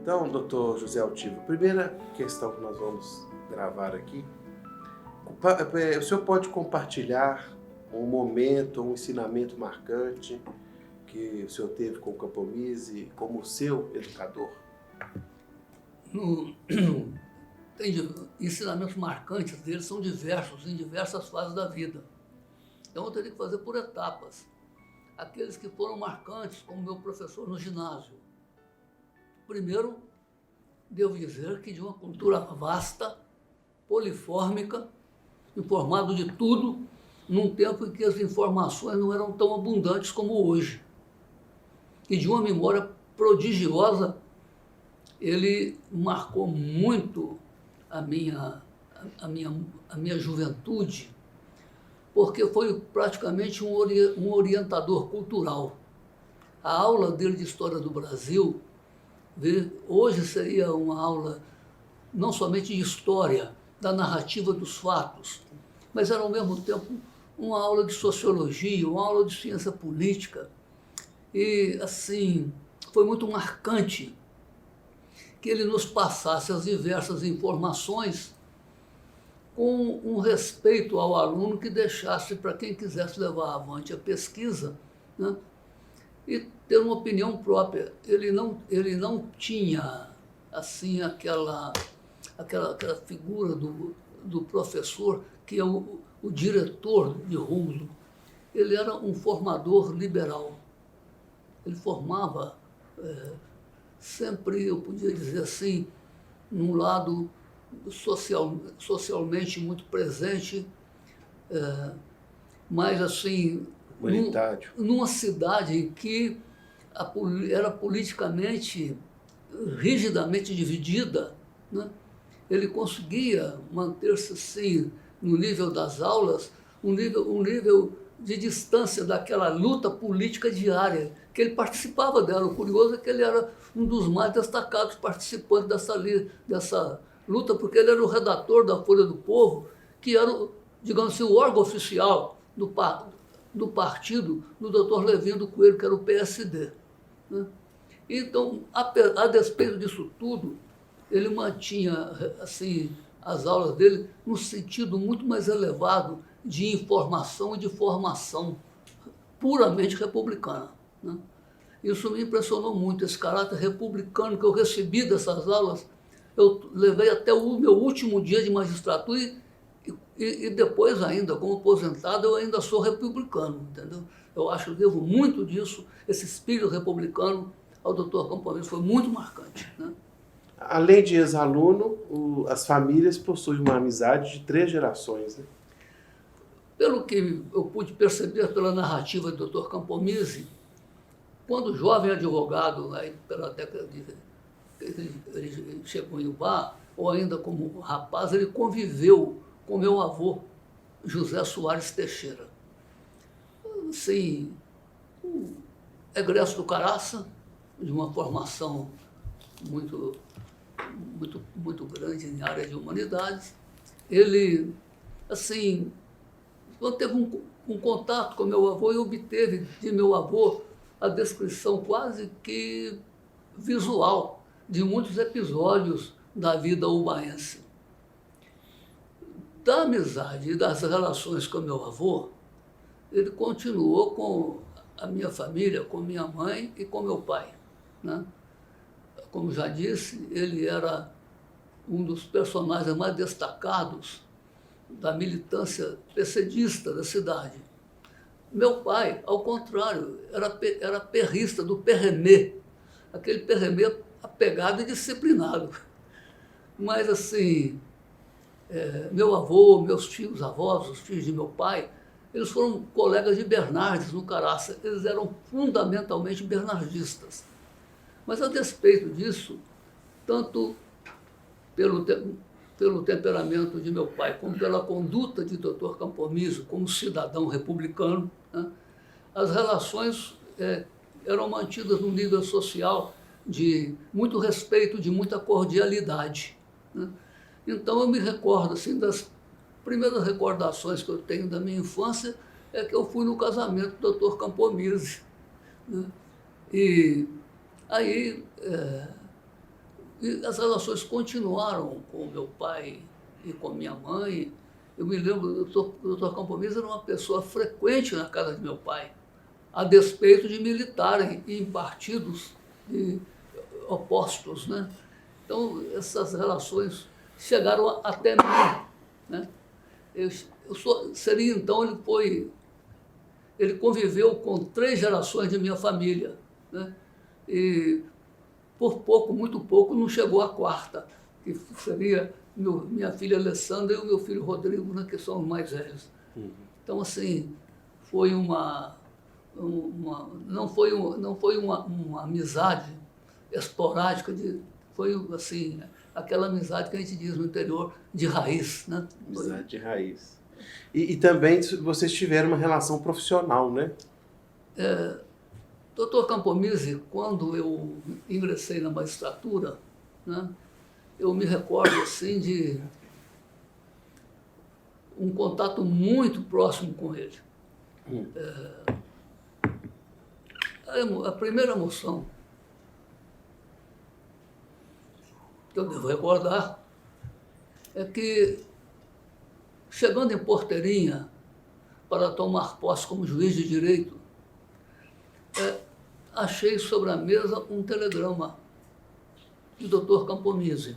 Então, doutor José Altivo, a primeira questão que nós vamos gravar aqui, o senhor pode compartilhar um momento, um ensinamento marcante que o senhor teve com o Campomise como seu educador? Ensinamentos marcantes deles são diversos, em diversas fases da vida. Então eu teria que fazer por etapas. Aqueles que foram marcantes, como meu professor no ginásio. Primeiro, devo dizer que de uma cultura vasta, polifórmica, informado de tudo, num tempo em que as informações não eram tão abundantes como hoje. E de uma memória prodigiosa, ele marcou muito a minha juventude, porque foi praticamente um orientador cultural. A aula dele de História do Brasil, hoje seria uma aula não somente de história, da narrativa dos fatos, mas era ao mesmo tempo uma aula de sociologia, uma aula de ciência política. E, assim, foi muito marcante que ele nos passasse as diversas informações com um respeito ao aluno que deixasse para quem quisesse levar avante a pesquisa, né? E ter uma opinião própria. Ele não tinha assim aquela figura do professor que é o diretor de rumo. Ele era um formador liberal. Ele formava sempre, eu podia dizer assim, num lado socialmente muito presente, mas assim, numa cidade em que era politicamente rigidamente dividida, né? Ele conseguia manter-se assim no nível das aulas, um nível de distância daquela luta política diária, que ele participava dela. O curioso é que ele era um dos mais destacados participantes dessa luta, porque ele era o redator da Folha do Povo, que era, digamos assim, o órgão oficial do partido do Dr. Levindo Coelho, que era o PSD. Né? Então, a despeito disso tudo, ele mantinha assim, as aulas dele num sentido muito mais elevado de informação e de formação puramente republicana. Né? Isso me impressionou muito, esse caráter republicano que eu recebi dessas aulas. Eu levei até o meu último dia de magistratura e depois ainda, como aposentado, eu ainda sou republicano, entendeu? Eu acho que devo muito disso, esse espírito republicano ao Dr. Campomise foi muito marcante. Né? Além de ex-aluno, as famílias possuem uma amizade de 3 gerações, né? Pelo que eu pude perceber pela narrativa do Dr. Campomise, quando jovem advogado, aí pela década de... ele chegou em Ubá, ou ainda como rapaz, ele conviveu com meu avô, José Soares Teixeira. Sim, egresso do Caraça, de uma formação muito grande em área de humanidades. Ele, assim, quando teve um contato com meu avô e obteve de meu avô a descrição quase que visual de muitos episódios da vida ubaense. Da amizade e das relações com meu avô, ele continuou com a minha família, com minha mãe e com meu pai. Né? Como já disse, ele era um dos personagens mais destacados da militância PCDista da cidade. Meu pai, ao contrário, era perrista do Perremê, aquele Perremê apegado e disciplinado. Mas, assim, meu avô, meus tios avós, os filhos de meu pai, eles foram colegas de Bernardes no Caraça. Eles eram fundamentalmente bernardistas. Mas, a despeito disso, tanto pelo temperamento de meu pai, como pela conduta de Dr. Campomise como cidadão republicano, né, as relações eram mantidas num nível social de muito respeito, de muita cordialidade. Né? Então, eu me recordo, assim, das primeiras recordações que eu tenho da minha infância é que eu fui no casamento do Dr. Campomise. Né? E aí, E as relações continuaram com o meu pai e com minha mãe. Eu me lembro, o Dr. Campomeses era uma pessoa frequente na casa de meu pai, a despeito de militarem em partidos opostos, né? Então, essas relações chegaram até mim, né? Seria, então, ele conviveu com 3 gerações de minha família, né? E, por pouco, muito pouco, não chegou à 4ª, que seria minha filha Alessandra e o meu filho Rodrigo, né, que são os mais velhos. Então, assim, foi não foi uma amizade esporádica, foi, assim, aquela amizade que a gente diz no interior, de raiz, né? Amizade de raiz. E também vocês tiveram uma relação profissional, né? Dr. Campomeses, quando eu ingressei na magistratura, né, eu me recordo assim de um contato muito próximo com ele. A primeira moção que eu devo recordar é que, chegando em Porteirinha para tomar posse como juiz de direito, achei sobre a mesa um telegrama do Dr. Campomeses.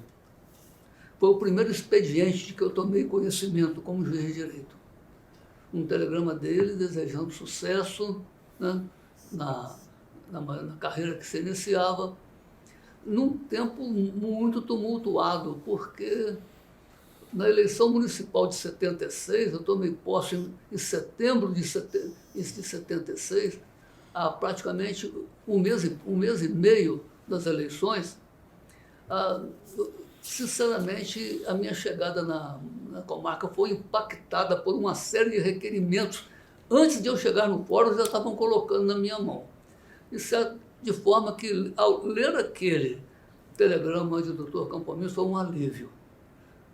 Foi o primeiro expediente de que eu tomei conhecimento como juiz de direito. Um telegrama dele desejando sucesso, né, na carreira que se iniciava, num tempo muito tumultuado, porque na eleição municipal de 76, eu tomei posse em setembro de 76, há praticamente um mês e meio das eleições. Sinceramente, a minha chegada na comarca foi impactada por uma série de requerimentos. Antes de eu chegar no fórum, já estavam colocando na minha mão. Isso é de forma que, ao ler aquele telegrama do Dr. Campomeses, foi um alívio.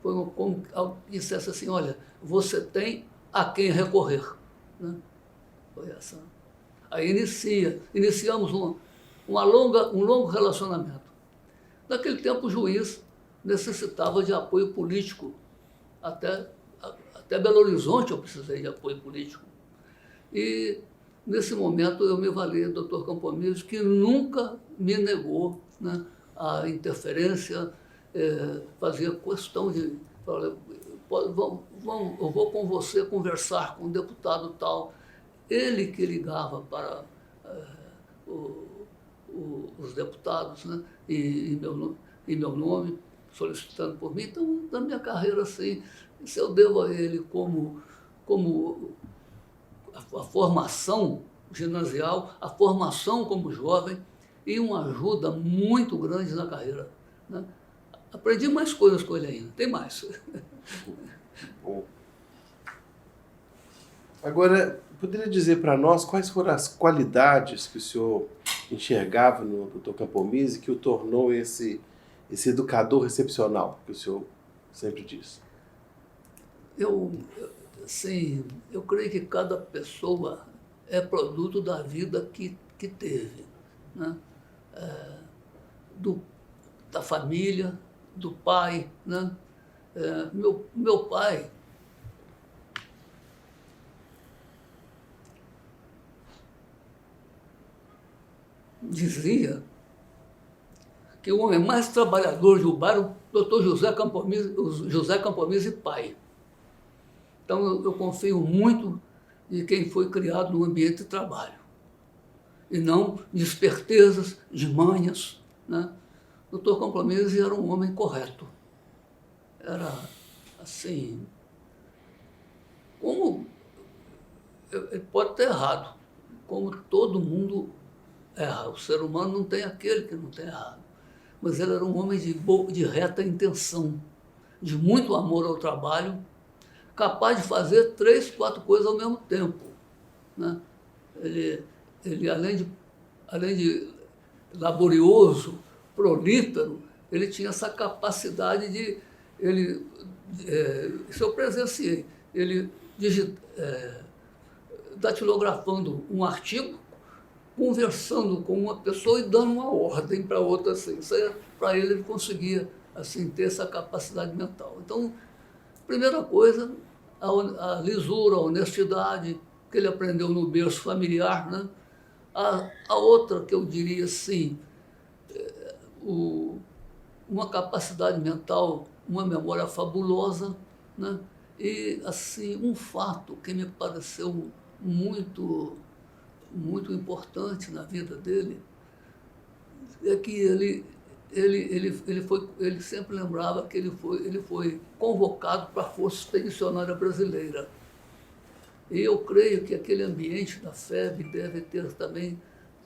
Foi como dissesse assim, olha, você tem a quem recorrer. Né? Foi essa. Aí iniciamos um longo relacionamento. Naquele tempo, o juiz necessitava de apoio político. Até Belo Horizonte eu precisei de apoio político. E, nesse momento, eu me valei do Dr. Campomeses, que nunca me negou, né, a interferência, fazia questão de... eu vou com você conversar com o deputado tal. Ele que ligava para os deputados, né, em meu nome, solicitando por mim. Então, na minha carreira, assim, isso eu devo a ele como a formação ginasial, a formação como jovem e uma ajuda muito grande na carreira, né? Aprendi mais coisas com ele ainda, tem mais. Bom. Agora, poderia dizer para nós quais foram as qualidades que o senhor enxergava no Dr. Campomeses que o tornou esse educador excepcional que o senhor sempre diz? Eu creio que cada pessoa é produto da vida que teve, né? Da família, do pai, né? Meu pai dizia que o homem mais trabalhador de Ubá era o Dr. José Campomeses pai. Então, eu confio muito em quem foi criado no ambiente de trabalho, e não de espertezas, de manhas, né? O Dr. Campomeses era um homem correto. Era, assim, ele pode ter errado, como todo mundo erra. O ser humano não tem aquele que não tem errado. Mas ele era um homem de reta intenção, de muito amor ao trabalho, capaz de fazer 3, 4 coisas ao mesmo tempo, né? Ele além de laborioso, prolífero, ele tinha essa capacidade de... isso eu presenciei. Ele datilografando um artigo, conversando com uma pessoa e dando uma ordem para outra, assim. Isso para ele conseguia assim, ter essa capacidade mental. Então, primeira coisa, a lisura, a honestidade, que ele aprendeu no berço familiar, né? A outra que eu diria assim, uma capacidade mental, uma memória fabulosa, né? E assim um fato que me pareceu muito importante na vida dele é que ele sempre lembrava que ele foi convocado para a Força Expedicionária Brasileira. E eu creio que aquele ambiente da FEB deve ter também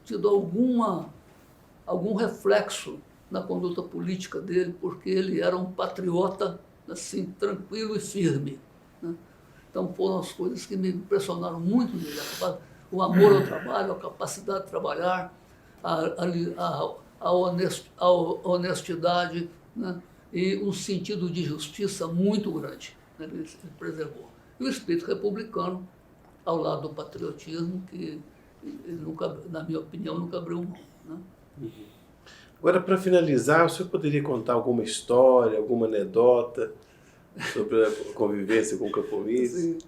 tido algum reflexo na conduta política dele, porque ele era um patriota assim, tranquilo e firme, né? Então foram as coisas que me impressionaram muito nele, o amor ao trabalho, a capacidade de trabalhar, a honestidade, né? E um sentido de justiça muito grande, né? Ele preservou. E o espírito republicano, ao lado do patriotismo, que ele nunca, na minha opinião, nunca abriu mão, né? Uhum. Agora, para finalizar, o senhor poderia contar alguma história, alguma anedota sobre a convivência com o Campomise?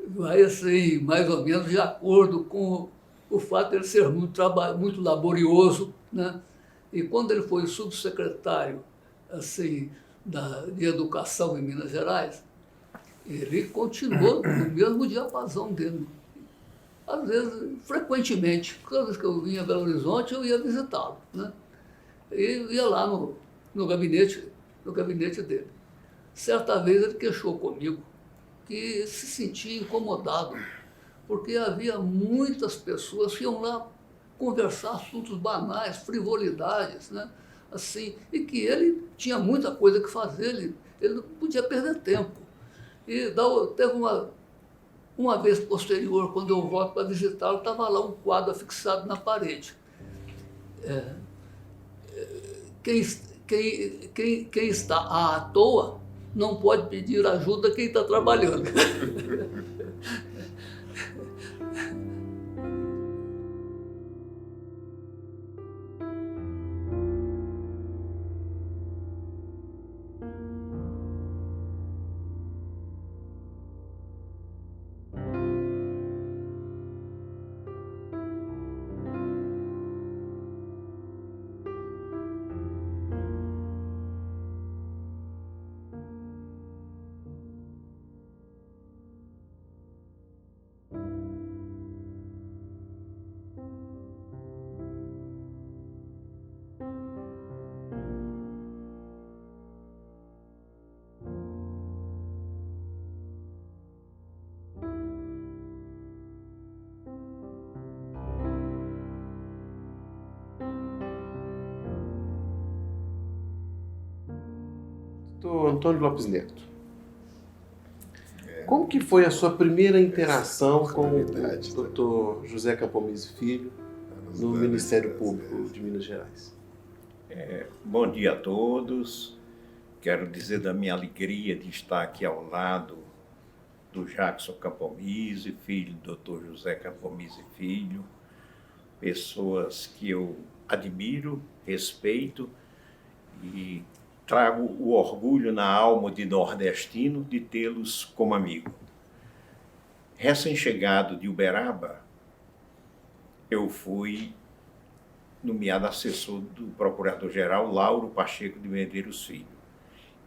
Vai assim, mais ou menos de acordo com o fato de ele ser muito laborioso, né? E quando ele foi subsecretário assim, de Educação em Minas Gerais, ele continuou no mesmo diapasão dele. Às vezes, frequentemente, toda vez que eu vinha a Belo Horizonte, eu ia visitá-lo, né? E ia lá no gabinete dele. Certa vez ele queixou comigo que se sentia incomodado, porque havia muitas pessoas que iam lá conversar assuntos banais, frivolidades, né? Assim, e que ele tinha muita coisa que fazer, ele não podia perder tempo. E teve uma vez posterior, quando eu volto para visitá-lo, estava lá um quadro afixado na parede. Quem está à toa não pode pedir ajuda a quem está trabalhando. Doutor Antônio Lopes Neto, como que foi a sua primeira interação com o Dr. José Campomise Filho no Ministério Público de Minas Gerais? Bom dia a todos. Quero dizer da minha alegria de estar aqui ao lado do Jackson Campomise, filho do Dr. José Campomise Filho, pessoas que eu admiro, respeito e trago o orgulho na alma de nordestino de tê-los como amigo. Recém-chegado de Uberaba, eu fui nomeado assessor do Procurador-Geral Lauro Pacheco de Medeiros Filho.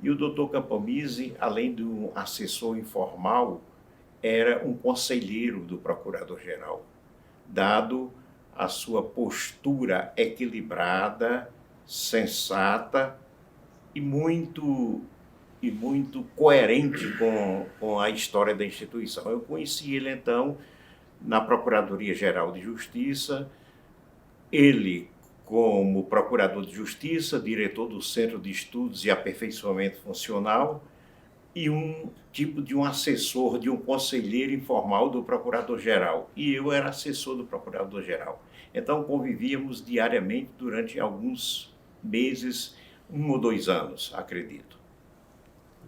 E o doutor Campomise, além de um assessor informal, era um conselheiro do Procurador-Geral, dado a sua postura equilibrada, sensata e muito coerente com a história da instituição. Eu conheci ele, então, na Procuradoria-Geral de Justiça, ele como Procurador de Justiça, diretor do Centro de Estudos e Aperfeiçoamento Funcional e um tipo de um assessor, de um conselheiro informal do Procurador-Geral. E eu era assessor do Procurador-Geral. Então, convivíamos diariamente durante alguns meses, 1 ou 2 anos, acredito.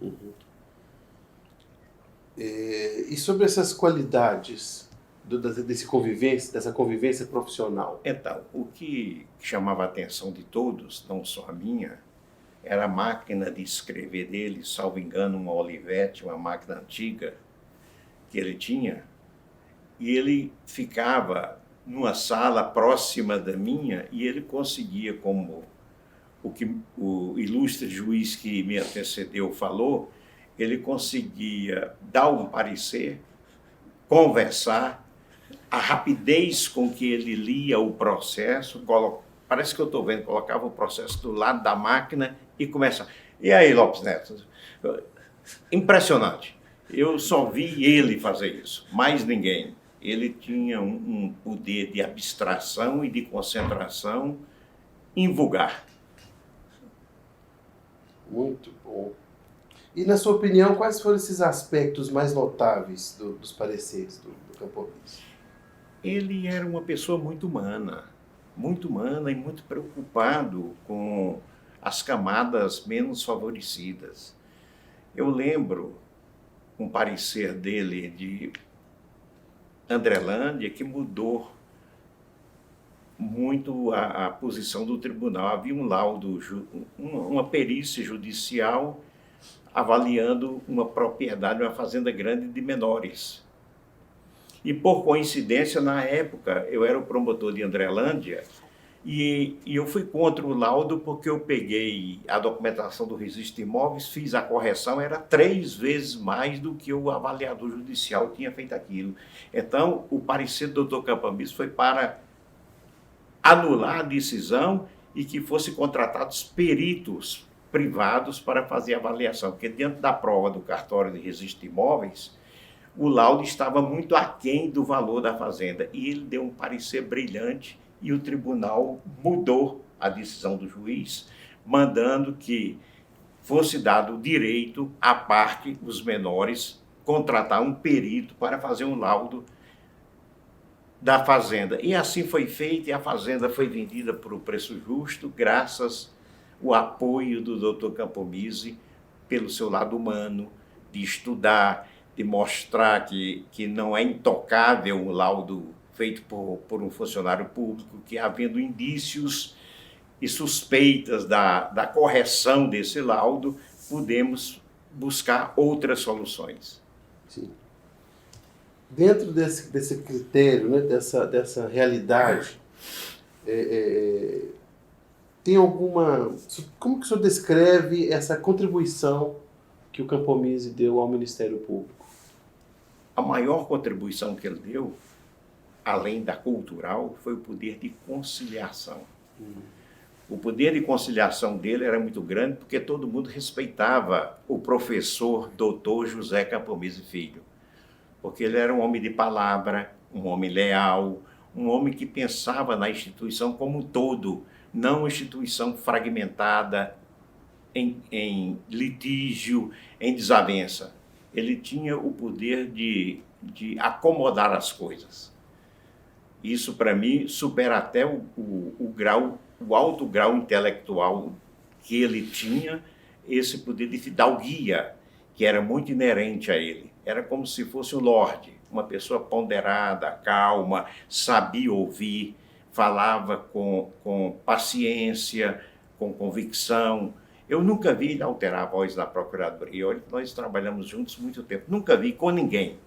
Uhum. E sobre essas qualidades dessa convivência profissional? Então, o que chamava a atenção de todos, não só a minha, era a máquina de escrever dele, salvo engano, uma Olivetti, uma máquina antiga que ele tinha, e ele ficava numa sala próxima da minha e ele conseguia, como o que o ilustre juiz que me antecedeu falou, ele conseguia dar um parecer, conversar, a rapidez com que ele lia o processo, parece que eu estou vendo, colocava o processo do lado da máquina e começa. E aí, Lopes Neto? Impressionante. Eu só vi ele fazer isso, mais ninguém. Ele tinha um poder de abstração e de concentração invulgar. Muito bom. E, na sua opinião, quais foram esses aspectos mais notáveis dos pareceres do Campomise? Ele era uma pessoa muito humana e muito preocupado com as camadas menos favorecidas. Eu lembro um parecer dele de Andrelândia que mudou muito a posição do tribunal. Havia um laudo, uma perícia judicial avaliando uma propriedade, uma fazenda grande de menores. E, por coincidência, na época, eu era o promotor de Andrelândia e eu fui contra o laudo porque eu peguei a documentação do registro de imóveis, fiz a correção, era 3 vezes mais do que o avaliador judicial tinha feito aquilo. Então, o parecer do Dr. Campomise foi para anular a decisão e que fossem contratados peritos privados para fazer a avaliação, porque diante da prova do cartório de registro de imóveis, o laudo estava muito aquém do valor da fazenda. E ele deu um parecer brilhante e o tribunal mudou a decisão do juiz, mandando que fosse dado o direito à parte, os menores, contratar um perito para fazer um laudo da fazenda. E assim foi feito e a fazenda foi vendida por um preço justo, graças ao apoio do Dr. Campomise pelo seu lado humano, de estudar, de mostrar que não é intocável o laudo feito por um funcionário público, que havendo indícios e suspeitas da correção desse laudo, podemos buscar outras soluções. Sim. Dentro desse critério, né, dessa realidade, tem alguma... Como que o senhor descreve essa contribuição que o Campomise deu ao Ministério Público? A maior contribuição que ele deu, além da cultural, foi o poder de conciliação. O poder de conciliação dele era muito grande porque todo mundo respeitava o professor Dr. José Campomise Filho, porque ele era um homem de palavra, um homem leal, um homem que pensava na instituição como um todo, não uma instituição fragmentada em litígio, em desavença. Ele tinha o poder de acomodar as coisas. Isso, para mim, supera até o alto grau intelectual que ele tinha, esse poder de fidalguia, que era muito inerente a ele. Era como se fosse um lorde, uma pessoa ponderada, calma, sabia ouvir, falava com paciência, com convicção. Eu nunca vi ele alterar a voz na Procuradoria. Olha, nós trabalhamos juntos muito tempo. Nunca vi com ninguém,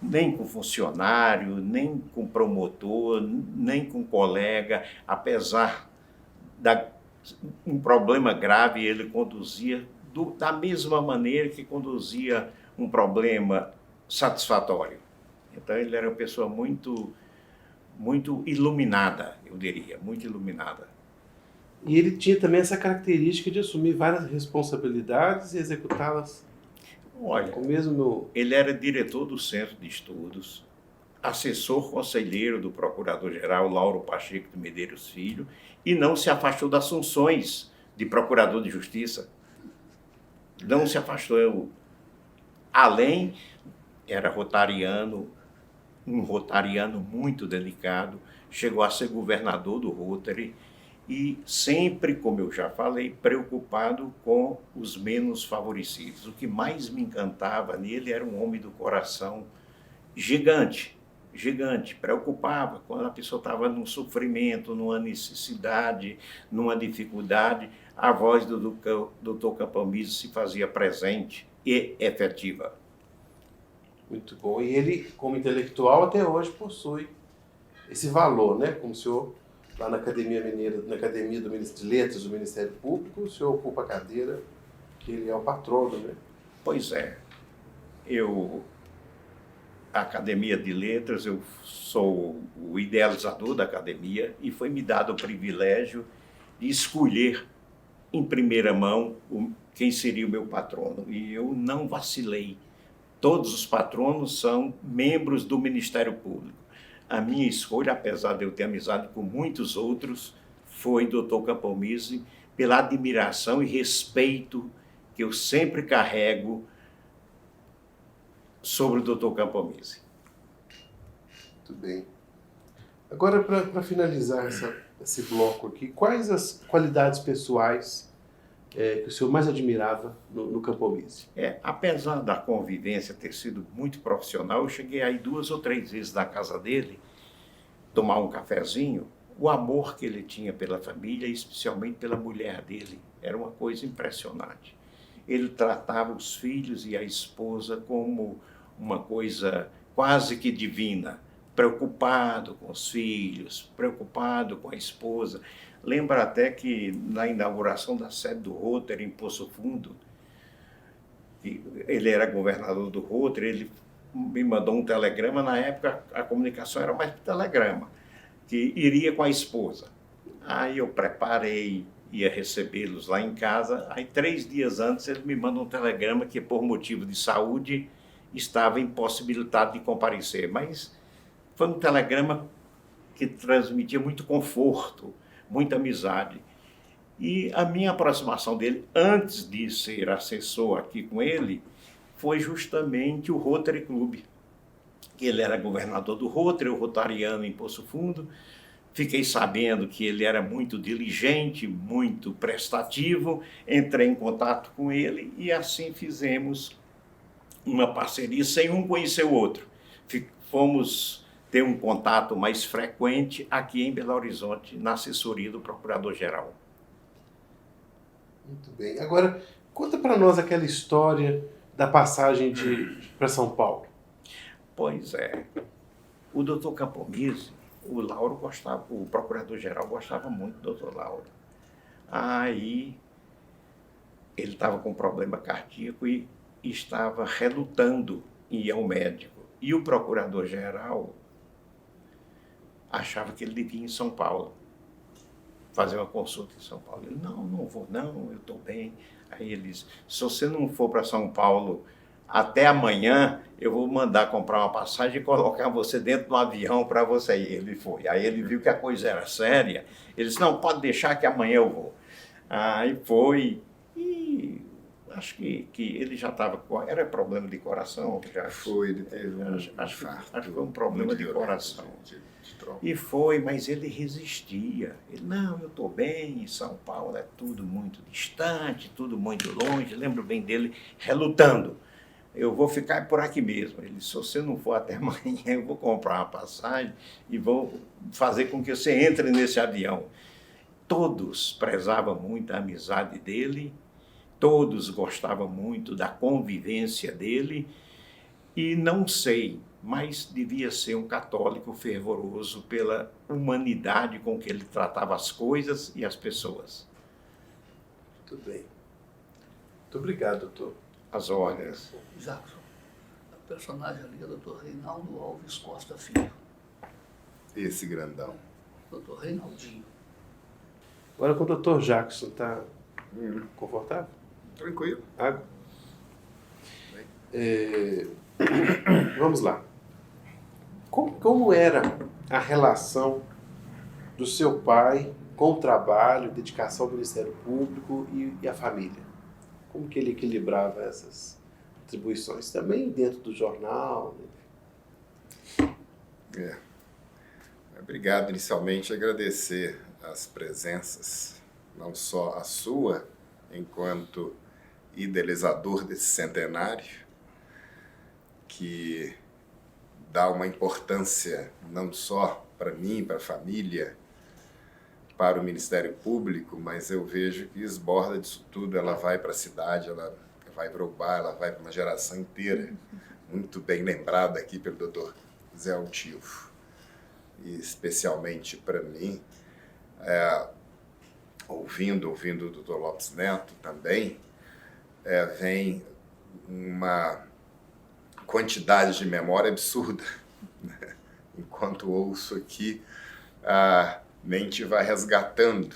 nem com funcionário, nem com promotor, nem com colega. Apesar de um problema grave, ele conduzia da mesma maneira que conduzia um problema satisfatório. Então, ele era uma pessoa muito iluminada, eu diria, muito iluminada. E ele tinha também essa característica de assumir várias responsabilidades e executá-las. Olha, ele era diretor do Centro de Estudos, assessor conselheiro do Procurador-Geral Lauro Pacheco de Medeiros Filho, e não se afastou das funções de Procurador de Justiça. Não se afastou. Além, era rotariano, um rotariano muito delicado, chegou a ser governador do Rotary e sempre, como eu já falei, preocupado com os menos favorecidos. O que mais me encantava nele era um homem do coração gigante, gigante, preocupava. Quando a pessoa estava num sofrimento, numa necessidade, numa dificuldade, a voz do Dr. Campomize se fazia presente e efetiva. Muito bom. E ele, como intelectual, até hoje possui esse valor, né? Como o senhor, lá na Academia Mineira, na Academia de Letras do Ministério Público, o senhor ocupa a cadeira que ele é o patrono, né? Pois é. A Academia de Letras, eu sou o idealizador da academia e foi-me dado o privilégio de escolher em primeira mão quem seria o meu patrono. E eu não vacilei. Todos os patronos são membros do Ministério Público. A minha escolha, apesar de eu ter amizade com muitos outros, foi Dr. Campomize, pela admiração e respeito que eu sempre carrego sobre o Dr. Campomize. Muito bem. Agora, para finalizar esse bloco aqui, quais as qualidades pessoais que o senhor mais admirava no Campomize? Apesar da convivência ter sido muito profissional, eu cheguei aí 2 ou 3 vezes na casa dele, tomar um cafezinho. O amor que ele tinha pela família, especialmente pela mulher dele, era uma coisa impressionante. Ele tratava os filhos e a esposa como uma coisa quase que divina, preocupado com os filhos, preocupado com a esposa. Lembra até que na inauguração da sede do Rotary em Poço Fundo, ele era governador do Rotary, ele me mandou um telegrama. Na época a comunicação era mais telegrama, que iria com a esposa. Aí eu preparei, ia recebê-los lá em casa. Aí 3 dias antes ele me manda um telegrama que por motivo de saúde estava impossibilitado de comparecer, mas foi um telegrama que transmitia muito conforto, muita amizade. E a minha aproximação dele, antes de ser assessor aqui com ele, foi justamente o Rotary Club. Ele era governador do Rotary, o rotariano em Poço Fundo. Fiquei sabendo que ele era muito diligente, muito prestativo. Entrei em contato com ele e assim fizemos uma parceria sem um conhecer o outro. Fomos ter um contato mais frequente aqui em Belo Horizonte, na assessoria do Procurador-Geral. Muito bem. Agora, conta para nós aquela história da passagem para São Paulo. Pois é. O doutor Campomize, o Lauro gostava, o Procurador-Geral gostava muito do doutor Lauro. Aí, ele estava com problema cardíaco e estava relutando em ir ao médico. E o Procurador-Geral achava que ele devia ir em São Paulo, fazer uma consulta em São Paulo. Ele, não vou não, eu estou bem. Aí ele disse, se você não for para São Paulo até amanhã, eu vou mandar comprar uma passagem e colocar você dentro do avião para você ir. Ele foi. Aí ele viu que a coisa era séria. Ele disse, não, pode deixar que amanhã eu vou. Aí foi. E acho que ele já estava com... Era problema de coração? Já, foi, ele teve acho que foi um problema de coração. E foi, mas ele resistia. Ele, não, eu estou bem, em São Paulo é tudo muito distante, tudo muito longe. Lembro bem dele relutando. Eu vou ficar por aqui mesmo. Ele disse, se você não for até amanhã, eu vou comprar uma passagem e vou fazer com que você entre nesse avião. Todos prezavam muito a amizade dele, todos gostavam muito da convivência dele, e não sei, mas devia ser um católico fervoroso pela humanidade com que ele tratava as coisas e as pessoas. Muito bem. Muito obrigado, doutor. As ordens. Jackson, a personagem ali é o doutor Reinaldo Alves Costa Filho. Esse grandão. Doutor Reinaldinho. Agora com o doutor Jackson, tá confortável? Tranquilo. Água? Vamos lá. Como era a relação do seu pai com o trabalho, dedicação ao Ministério Público e a família? Como que ele equilibrava essas atribuições? Também dentro do jornal? Né? Obrigado, inicialmente, agradecer as presenças, não só a sua, enquanto idealizador desse centenário, que dá uma importância não só para mim, para a família, para o Ministério Público, mas eu vejo que esborda disso tudo, ela vai para a cidade, ela vai para o bar, ela vai para uma geração inteira, muito bem lembrada aqui pelo Dr. Zé Altivo, e especialmente para mim, ouvindo o Dr. Lopes Neto também, vem uma quantidade de memória absurda. Enquanto ouço aqui, a mente vai resgatando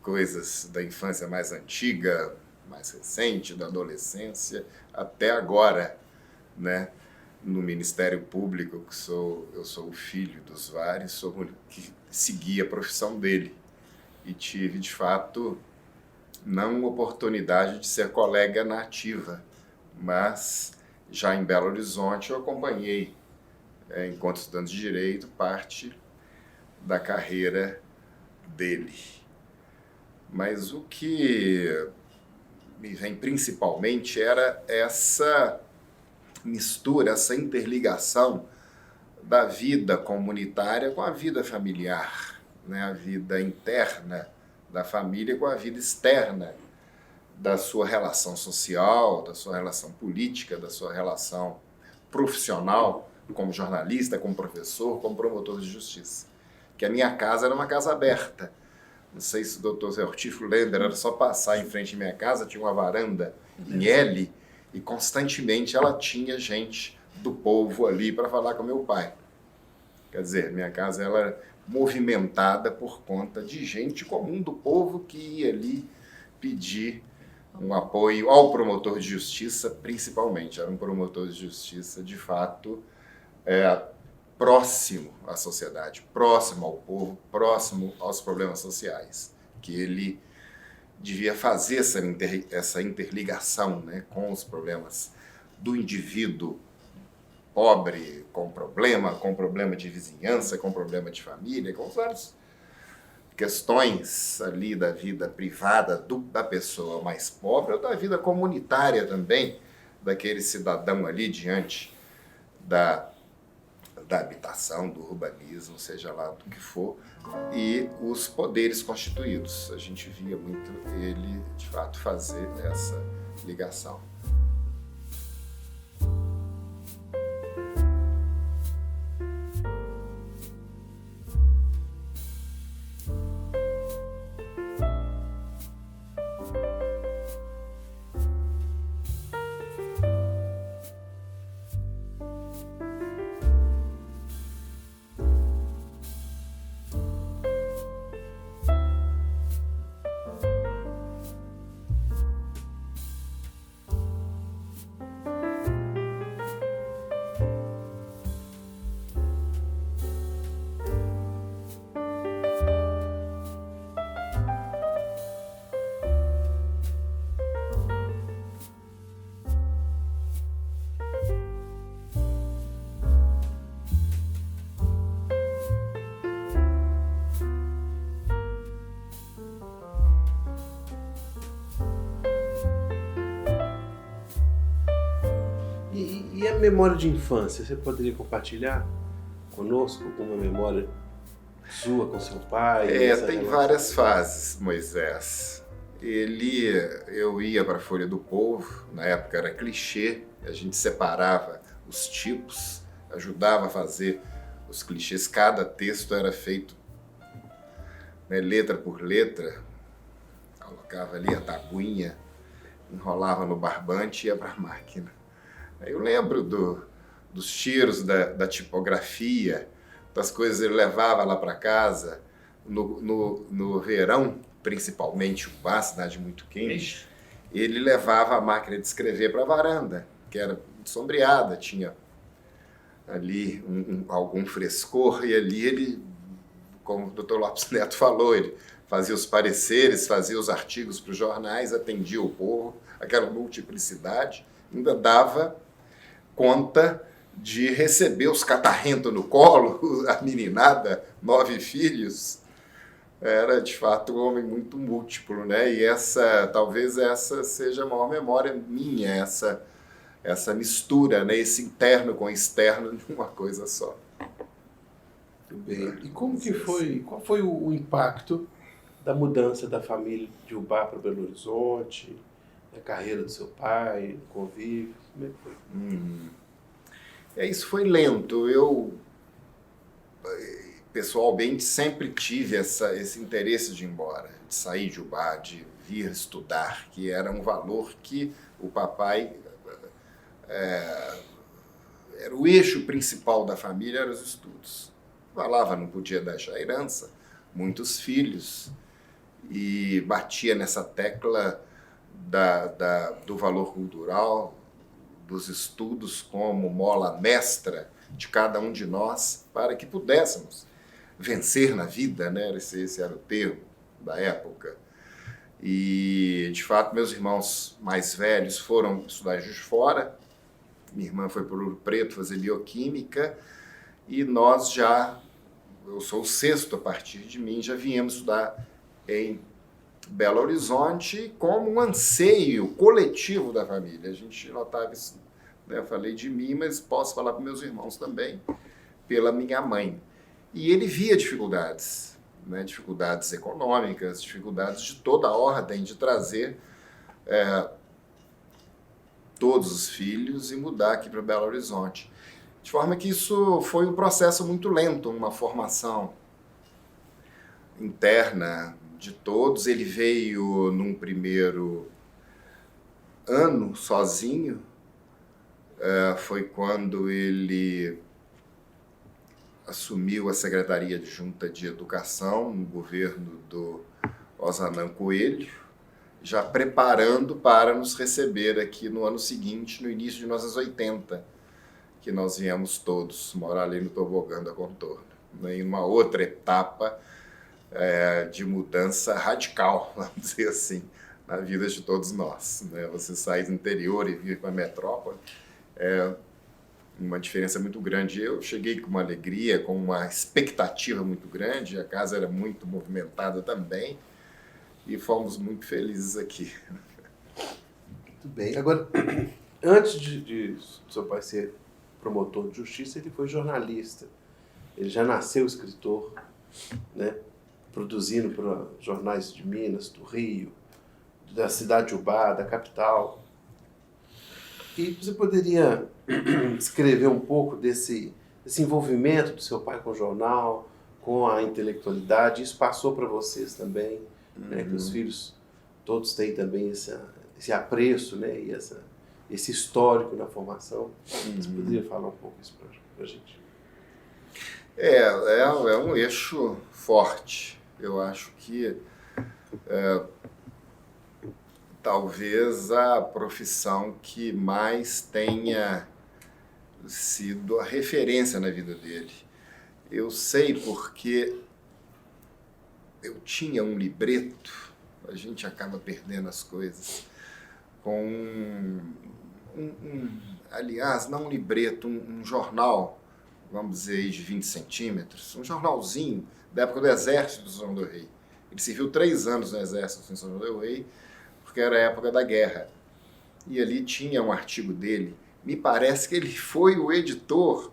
coisas da infância mais antiga, mais recente, da adolescência, até agora, né? No Ministério Público, eu sou o filho dos vários, sou o que segui a profissão dele. E tive, de fato, não oportunidade de ser colega na ativa, mas já em Belo Horizonte eu acompanhei, enquanto estudante de Direito, parte da carreira dele. Mas o que me vem principalmente era essa mistura, essa interligação da vida comunitária com a vida familiar, né? A vida interna da família com a vida externa da sua relação social, da sua relação política, da sua relação profissional, como jornalista, como professor, como promotor de justiça. Que a minha casa era uma casa aberta. Não sei se o doutor Zé Ortifo lembra, era só passar em frente à minha casa, tinha uma varanda em L, e constantemente ela tinha gente do povo ali para falar com meu pai. Quer dizer, minha casa era movimentada por conta de gente comum do povo que ia ali pedir um apoio ao promotor de justiça, principalmente. Era um promotor de justiça, de fato, próximo à sociedade, próximo ao povo, próximo aos problemas sociais, que ele devia fazer essa interligação, né, com os problemas do indivíduo pobre, com problema de vizinhança, com problema de família, com várias questões ali da vida privada da pessoa mais pobre, ou da vida comunitária também, daquele cidadão ali diante da habitação, do urbanismo, seja lá do que for, e os poderes constituídos. A gente via muito ele, de fato, fazer essa ligação. E a memória de infância, você poderia compartilhar conosco uma memória sua com seu pai? Tem várias fases, Moisés. Eu ia para a Folha do Povo, na época era clichê, a gente separava os tipos, ajudava a fazer os clichês, cada texto era feito, né, letra por letra, colocava ali a tabuinha, enrolava no barbante e ia para a máquina. Eu lembro dos tiros da tipografia, das coisas que ele levava lá para casa, no verão, principalmente, uma cidade muito quente, ele levava a máquina de escrever para a varanda, que era sombreada, tinha ali algum frescor, e ali ele, como o Dr. Lopes Neto falou, ele fazia os pareceres, fazia os artigos para os jornais, atendia o povo, aquela multiplicidade, ainda dava conta de receber os catarrentos no colo, a meninada, 9 filhos. Era, de fato, um homem muito múltiplo, né? E talvez essa seja a maior memória minha, essa essa mistura, né, esse interno com externo de uma coisa só. Muito bem. E como que foi, qual foi o impacto da mudança da família de Ubá para Belo Horizonte, da carreira do seu pai, do convívio? Como é que foi? Isso foi lento. Eu, pessoalmente, sempre tive esse interesse de ir embora, de sair de Ubá, de vir estudar, que era um valor que o papai era o eixo principal da família, eram os estudos. Falava, não podia deixar herança, muitos filhos, e batia nessa tecla do valor cultural, dos estudos como mola mestra de cada um de nós, para que pudéssemos vencer na vida, né? Esse era o termo da época. E, de fato, meus irmãos mais velhos foram estudar em Juiz de Fora, minha irmã foi para o Ouro Preto fazer bioquímica, e nós já, eu sou o sexto a partir de mim, já viemos estudar em Belo Horizonte como um anseio coletivo da família. A gente notava isso, né? Eu falei de mim, mas posso falar para meus irmãos também, pela minha mãe. E ele via dificuldades, né? Dificuldades econômicas, dificuldades de toda a ordem, de trazer todos os filhos e mudar aqui para Belo Horizonte. De forma que isso foi um processo muito lento, uma formação interna de todos. Ele veio num primeiro ano sozinho, foi quando ele assumiu a Secretaria Adjunta de Educação no governo do Ozanam Coelho, já preparando para nos receber aqui no ano seguinte, no início de 1980, que nós viemos todos morar ali no Tobogã da Contorno, né, em uma outra etapa de mudança radical, vamos dizer assim, na vida de todos nós, né? Você sair do interior e vir para a metrópole é uma diferença muito grande. Eu cheguei com uma alegria, com uma expectativa muito grande, a casa era muito movimentada também, e fomos muito felizes aqui. Muito bem. Agora, antes de seu pai ser promotor de justiça, ele foi jornalista. Ele já nasceu escritor, né? Produzindo para jornais de Minas, do Rio, da cidade de Ubá, da capital. E você poderia escrever um pouco desse envolvimento do seu pai com o jornal, com a intelectualidade? Isso passou para vocês também, né? Que os filhos todos têm também esse apreço, né? E esse histórico na formação. Você poderia falar um pouco isso para a gente? É um eixo forte. Eu acho que talvez a profissão que mais tenha sido a referência na vida dele. Eu sei porque eu tinha um libreto, a gente acaba perdendo as coisas, com aliás, não um libreto, um jornal, vamos dizer aí de 20 centímetros, um jornalzinho da época do Exército de São João del Rei. Ele serviu 3 anos no Exército de São João del Rei, porque era a época da guerra. E ali tinha um artigo dele. Me parece que ele foi o editor,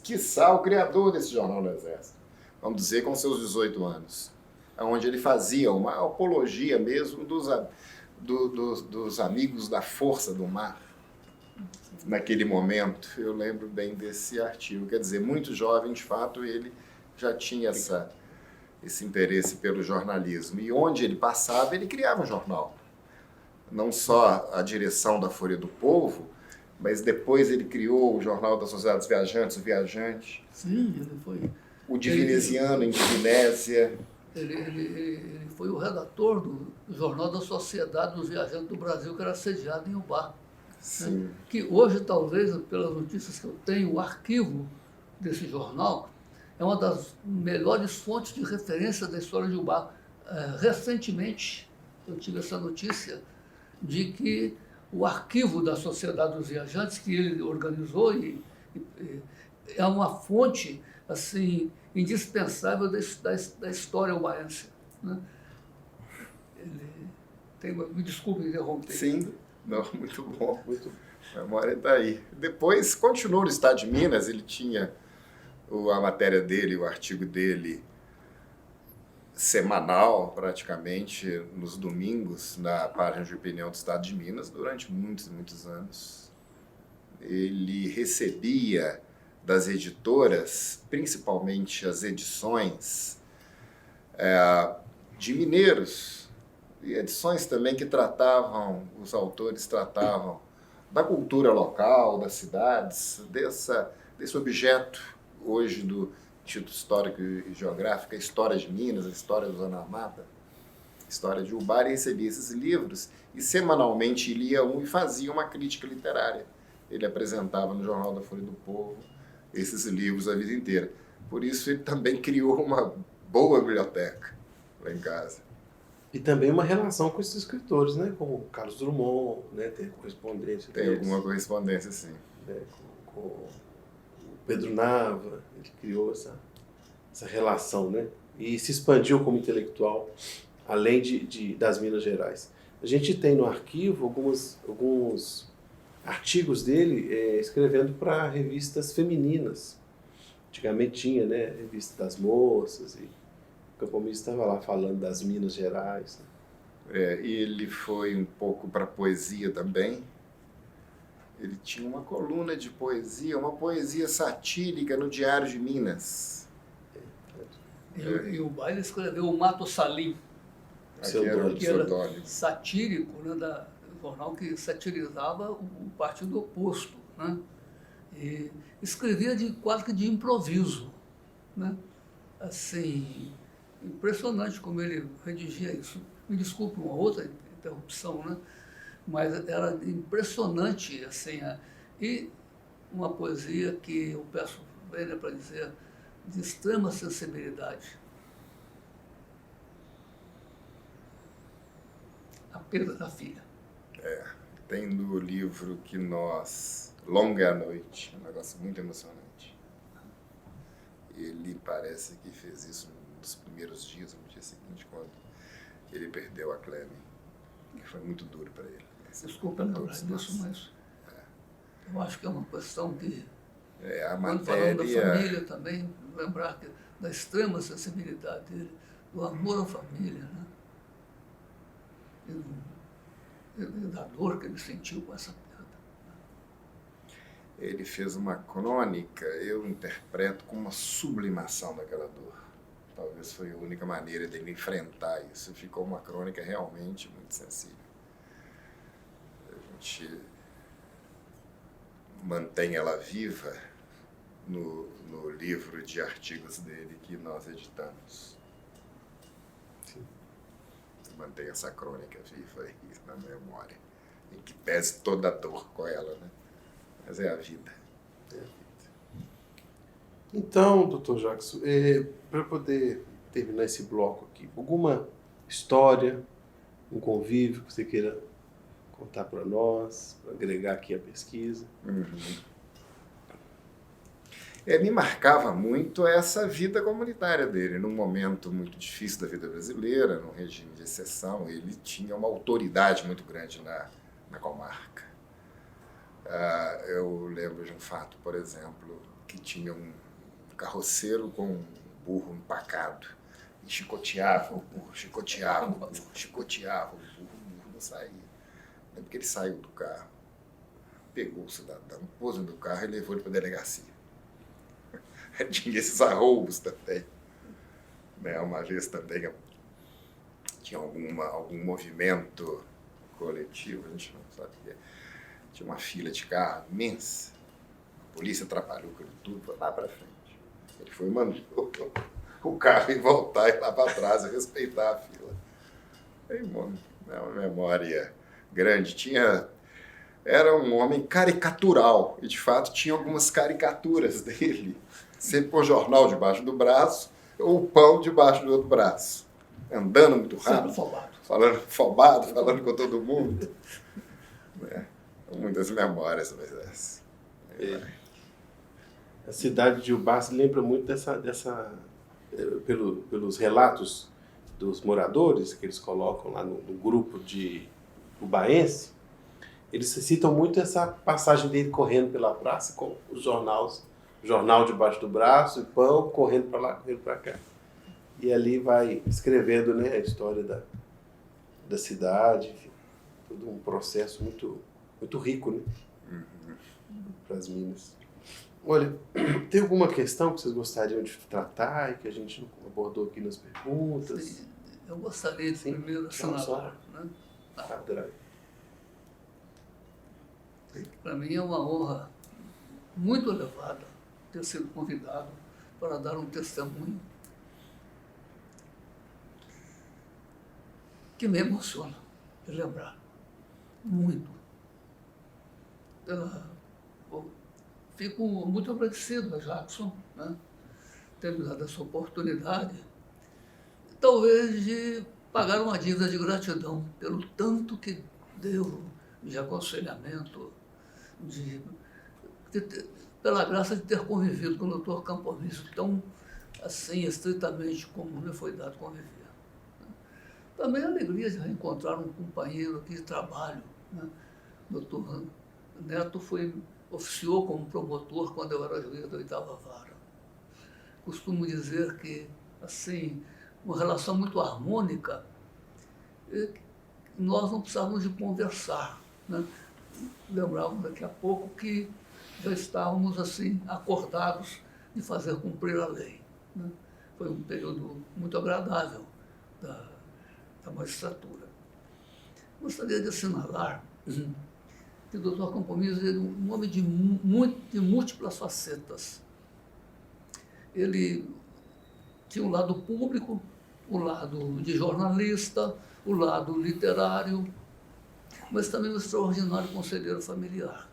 quiçá o criador desse jornal do Exército, vamos dizer, com seus 18 anos, onde ele fazia uma apologia mesmo dos amigos da Força do Mar. Naquele momento, eu lembro bem desse artigo. Quer dizer, muito jovem, de fato, ele já tinha esse interesse pelo jornalismo. E onde ele passava, ele criava um jornal. Não só a direção da Folha do Povo, mas depois ele criou o Jornal da Sociedade dos Viajantes, o Viajante. Sim, ele foi. O Divinesiano, em Divinésia. Ele foi o redator do Jornal da Sociedade dos Viajantes do Brasil, que era sediado em Ubá. Sim. Né? Que hoje, talvez, pelas notícias que eu tenho, o arquivo desse jornal é uma das melhores fontes de referência da história de Ubá. Recentemente, eu tive essa notícia de que o arquivo da Sociedade dos Viajantes, que ele organizou, é uma fonte assim, indispensável da história ubaense. Né? Me desculpe interromper. Sim, Não, muito bom. Muito. A memória está aí. Depois, continuou no Estado de Minas, ele tinha a matéria dele, o artigo dele semanal, praticamente, nos domingos, na página de opinião do Estado de Minas, durante muitos e muitos anos. Ele recebia das editoras, principalmente as edições de mineiros, e edições também que os autores tratavam da cultura local, das cidades, desse objeto hoje do Instituto Histórico e Geográfico, a história de Minas, a história do Zona Mata, a história de Ubá, e recebia esses livros, e semanalmente ele lia e fazia uma crítica literária. Ele apresentava no Jornal da Folha do Povo esses livros a vida inteira. Por isso ele também criou uma boa biblioteca lá em casa. E também uma relação com esses escritores, né? Como Carlos Drummond, né? Tem correspondência. Tem alguma correspondência, sim. Né? Com o Pedro Nava, ele criou essa relação, né? E se expandiu como intelectual, além das Minas Gerais. A gente tem no arquivo alguns artigos dele escrevendo para revistas femininas. Antigamente tinha, né? Revista das Moças, e o Campomisso estava lá falando das Minas Gerais. Né? E ele foi um pouco para a poesia também. Ele tinha uma coluna de poesia, uma poesia satírica no Diário de Minas. E o Baile escreveu o Mato Salim, Que era satírico, né, do jornal que satirizava o partido oposto. Né? E escrevia quase que de improviso. Né? Assim, impressionante como ele redigia isso. Me desculpe uma outra interrupção, né? Mas era impressionante, assim, e uma poesia que eu peço Vênia para dizer, de extrema sensibilidade. A perda da filha. Tem no livro que Longa a Noite, um negócio muito emocionante. Ele parece que fez isso nos primeiros dias, no dia seguinte, quando ele perdeu a Cleme, que foi muito duro para ele. Desculpa lembrar disso, mas eu acho que é uma questão que, a quando falando da família também, lembrar da extrema sensibilidade dele, do amor à família, né? E da dor que ele sentiu com essa perda. Ele fez uma crônica, eu interpreto como uma sublimação daquela dor. Talvez foi a única maneira dele enfrentar isso. Ficou uma crônica realmente muito sensível. A gente mantém ela viva no livro de artigos dele que nós editamos. Sim. Mantém essa crônica viva aí na memória, em que pese toda a dor com ela, né? Mas é a vida. É a vida. Então, doutor Jackson, para poder terminar esse bloco aqui, alguma história, um convívio que você queira contar para nós, para agregar aqui a pesquisa? Me marcava muito essa vida comunitária dele. Num momento muito difícil da vida brasileira, num regime de exceção, ele tinha uma autoridade muito grande na comarca. Eu lembro de um fato, por exemplo, que tinha um carroceiro com um burro empacado e chicoteava o burro não saía. Lembro que ele saiu do carro, pegou o cidadão, pôs no carro e levou ele para a delegacia. Tinha esses arroubos também. Né? Uma vez também tinha algum movimento coletivo, a gente não sabia. Tinha uma fila de carro imensa. A polícia atrapalhou tudo, foi lá para frente. Ele foi e mandou o carro ir voltar e lá para trás e respeitar a fila. É uma memória grande. Era um homem caricatural e, de fato, tinha algumas caricaturas dele. Sempre com o jornal debaixo do braço ou o pão debaixo do outro braço. Andando muito rápido. Falando com todo mundo. Muitas memórias, mas A cidade de Ubá se lembra muito pelos relatos dos moradores que eles colocam lá no grupo de ubaense, Eles citam muito essa passagem dele correndo pela praça com os jornal debaixo do braço e pão, correndo para lá, correndo para cá. E ali vai escrevendo, né, a história da cidade, enfim, todo um processo muito, muito rico, né, para as Minas. Olha, tem alguma questão que vocês gostariam de tratar e que a gente não abordou aqui nas perguntas? Sim, eu gostaria de primeiro assinalar, né? Para mim é uma honra muito elevada ter sido convidado para dar um testemunho que me emociona de lembrar muito. Fico muito agradecido a Jackson, né, ter me dado essa oportunidade, talvez de pagar uma dívida de gratidão pelo tanto que deu de aconselhamento, pela graça de ter convivido com o Dr. Campomisso tão assim, estritamente como me foi dado conviver. Também a alegria de reencontrar um companheiro aqui de trabalho, né? O Dr. Neto oficiou como promotor quando eu era juiz da 8ª Vara. Costumo dizer que, assim, uma relação muito harmônica, nós não precisávamos de conversar, né? Lembrávamos daqui a pouco que já estávamos, assim, acordados de fazer cumprir a lei, né? Foi um período muito agradável da magistratura. Gostaria de assinalar que o Dr. Campomisso é um homem de múltiplas facetas. Ele tinha um lado público, o lado de jornalista, o lado literário, mas também um extraordinário conselheiro familiar.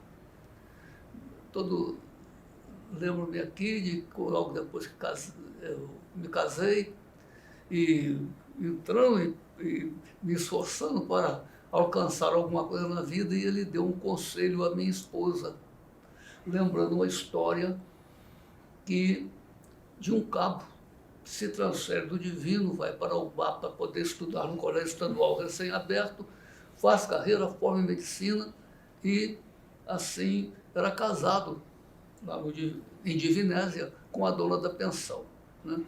Lembro-me aqui de logo depois que eu me casei, e entrando e me esforçando para alcançar alguma coisa na vida, e ele deu um conselho à minha esposa, lembrando uma história de um cabo que se transfere do divino, vai para o UBA para poder estudar no colégio estadual recém-aberto, faz carreira, forma em medicina e, assim, era casado lá em Divinésia com a dona da pensão, né?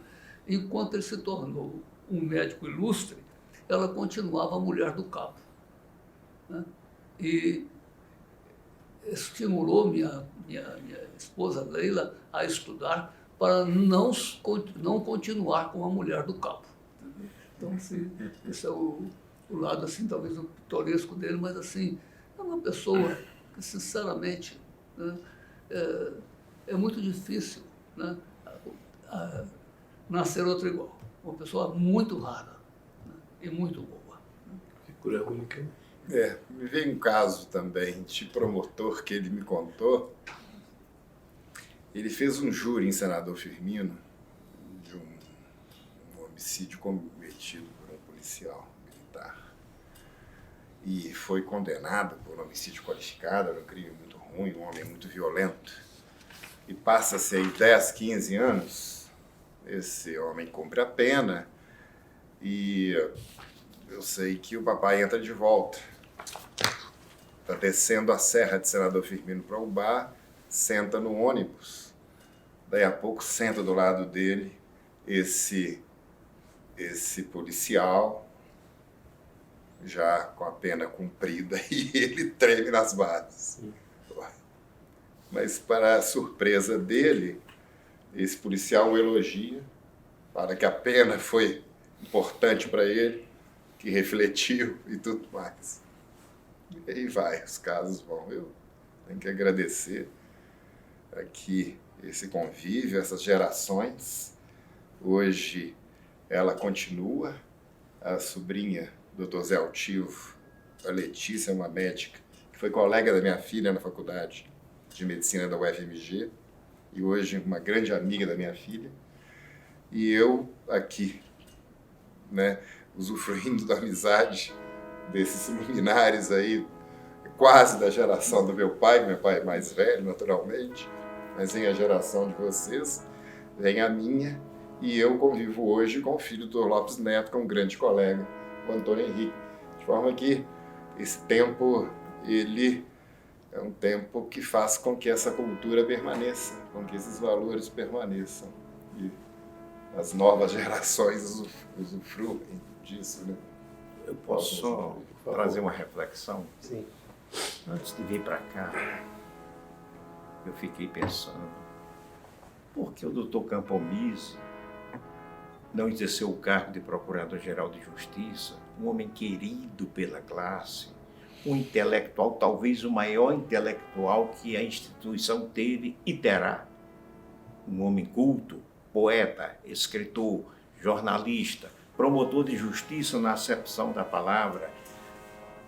Enquanto ele se tornou um médico ilustre, ela continuava a mulher do cabo, né? E estimulou minha esposa Leila a estudar para não continuar com a mulher do cabo. Então, assim, esse é o lado, assim, talvez o pitoresco dele, mas, assim, é uma pessoa que, sinceramente, né, é muito difícil, né, nascer outro igual. Uma pessoa muito rara, né, e muito boa. Figura única. Me veio um caso também de promotor que ele me contou. Ele fez um júri em Senador Firmino de um homicídio cometido por um policial militar. E foi condenado por um homicídio qualificado, era um crime muito ruim, um homem muito violento. E passa-se aí 10, 15 anos, esse homem cumpre a pena e eu sei que o papai entra de volta. Está descendo a serra de Senador Firmino para o bar, senta no ônibus. Daí a pouco senta do lado dele esse policial, já com a pena cumprida, e ele treme nas bases. Mas, para a surpresa dele, esse policial o elogia, fala que a pena foi importante para ele, que refletiu e tudo mais. E aí vai, os casos vão. Eu tenho que agradecer aqui esse convívio, essas gerações. Hoje ela continua, a sobrinha do Dr. Zé Altivo, a Letícia, uma médica, que foi colega da minha filha na faculdade de medicina da UFMG, e hoje uma grande amiga da minha filha. E eu aqui, né, usufruindo da amizade desses luminares aí, quase da geração do meu pai é mais velho, naturalmente, mas vem a geração de vocês, vem a minha, e eu convivo hoje com o filho do Dr. Lopes Neto, com um grande colega, o Antônio Henrique. De forma que esse tempo ele é um tempo que faz com que essa cultura permaneça, com que esses valores permaneçam. E as novas gerações usufruem disso, né? Eu posso só trazer uma reflexão? Sim. Antes de vir para cá, eu fiquei pensando, por que o doutor Campomise não exerceu o cargo de Procurador-Geral de Justiça, um homem querido pela classe, um intelectual, talvez o maior intelectual que a instituição teve e terá. Um homem culto, poeta, escritor, jornalista, promotor de justiça na acepção da palavra,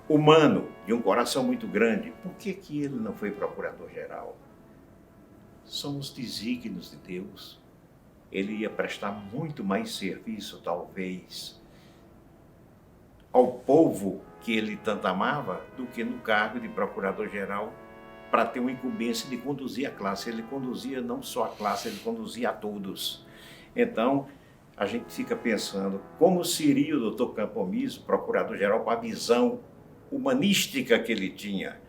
humano, de um coração muito grande. Por que ele não foi procurador-geral? São os desígnios de Deus. Ele ia prestar muito mais serviço, talvez, ao povo que ele tanto amava, do que no cargo de procurador-geral, para ter uma incumbência de conduzir a classe. Ele conduzia não só a classe, ele conduzia a todos. Então, a gente fica pensando, como seria o doutor Campomise, procurador-geral, com a visão humanística que ele tinha,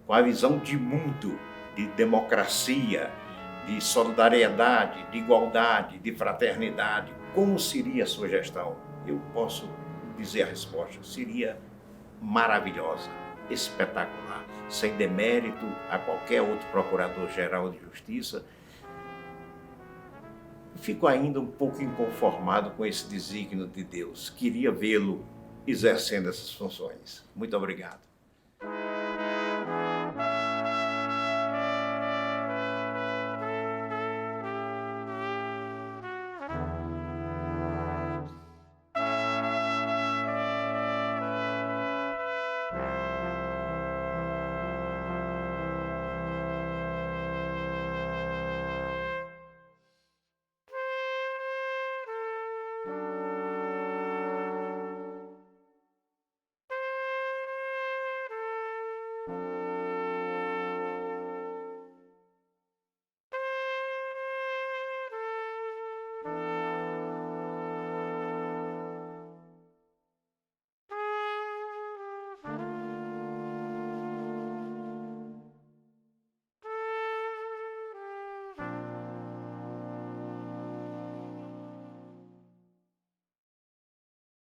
com a visão de mundo, de democracia, de solidariedade, de igualdade, de fraternidade. Como seria a sua gestão? Eu posso dizer a resposta, seria maravilhosa, espetacular, sem demérito a qualquer outro procurador-geral de justiça. Fico ainda um pouco inconformado com esse desígnio de Deus. Queria vê-lo exercendo essas funções. Muito obrigado.